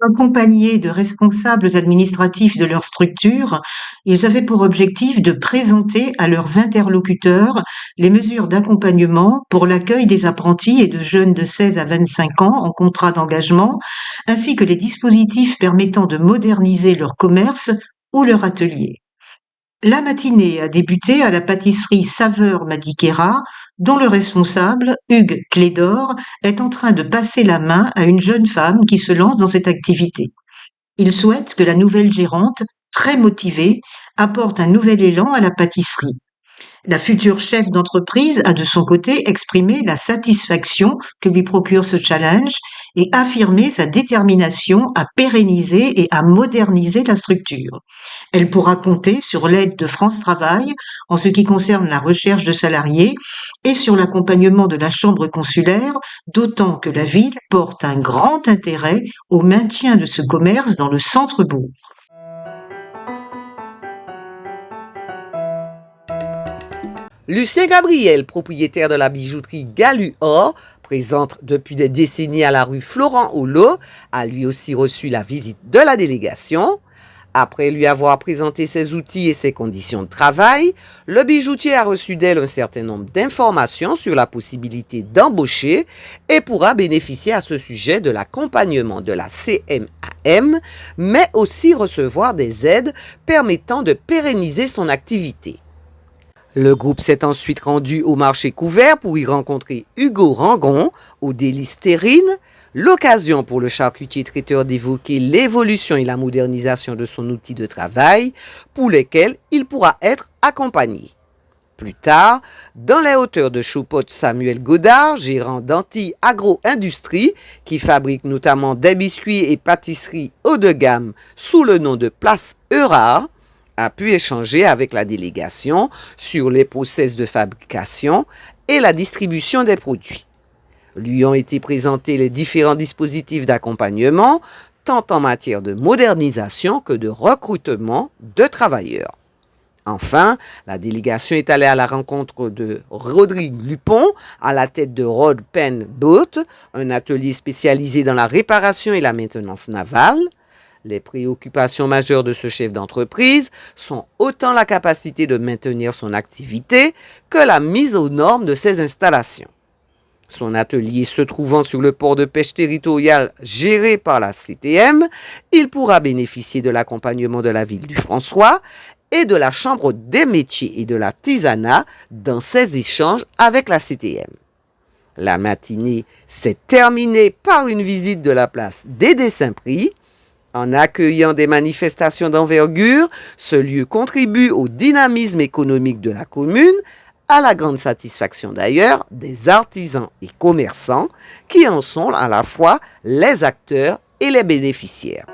Accompagnés de responsables administratifs de leur structure, ils avaient pour objectif de présenter à leurs interlocuteurs les mesures d'accompagnement pour l'accueil des apprentis et de jeunes de 16 à 25 ans en contrat d'engagement, ainsi que les dispositifs permettant de moderniser leur commerce ou leur atelier. La matinée a débuté à la pâtisserie Saveur Madiquera, dont le responsable, Hugues Clédor, est en train de passer la main à une jeune femme qui se lance dans cette activité. Il souhaite que la nouvelle gérante, très motivée, apporte un nouvel élan à la pâtisserie. La future chef d'entreprise a de son côté exprimé la satisfaction que lui procure ce challenge et affirmé sa détermination à pérenniser et à moderniser la structure. Elle pourra compter sur l'aide de France Travail en ce qui concerne la recherche de salariés et sur l'accompagnement de la chambre consulaire, d'autant que la ville porte un grand intérêt au maintien de ce commerce dans le centre-bourg. Lucien Gabriel, propriétaire de la bijouterie Galu Or, présente depuis des décennies à la rue Florent Hulot, a lui aussi reçu la visite de la délégation. Après lui avoir présenté ses outils et ses conditions de travail, le bijoutier a reçu d'elle un certain nombre d'informations sur la possibilité d'embaucher et pourra bénéficier à ce sujet de l'accompagnement de la CMAM, mais aussi recevoir des aides permettant de pérenniser son activité. Le groupe s'est ensuite rendu au marché couvert pour y rencontrer Hugo Rangon au délice Terrine, l'occasion pour le charcutier traiteur d'évoquer l'évolution et la modernisation de son outil de travail pour lesquels il pourra être accompagné. Plus tard, dans les hauteurs de Chopot, Samuel Godard, gérant d'Antilles Agro-Industrie, qui fabrique notamment des biscuits et pâtisseries haut de gamme sous le nom de Place Eurard, a pu échanger avec la délégation sur les process de fabrication et la distribution des produits. Lui ont été présentés les différents dispositifs d'accompagnement, tant en matière de modernisation que de recrutement de travailleurs. Enfin, la délégation est allée à la rencontre de Rodrigue Lupon, à la tête de Rod Pen Boat, un atelier spécialisé dans la réparation et la maintenance navale. Les préoccupations majeures de ce chef d'entreprise sont autant la capacité de maintenir son activité que la mise aux normes de ses installations. Son atelier se trouvant sur le port de pêche territorial géré par la CTM, il pourra bénéficier de l'accompagnement de la ville du François et de la Chambre des métiers et de l'artisanat dans ses échanges avec la CTM. La matinée s'est terminée par une visite de la place Dédé Saint-Prix. En accueillant des manifestations d'envergure, ce lieu contribue au dynamisme économique de la commune, à la grande satisfaction d'ailleurs des artisans et commerçants qui en sont à la fois les acteurs et les bénéficiaires.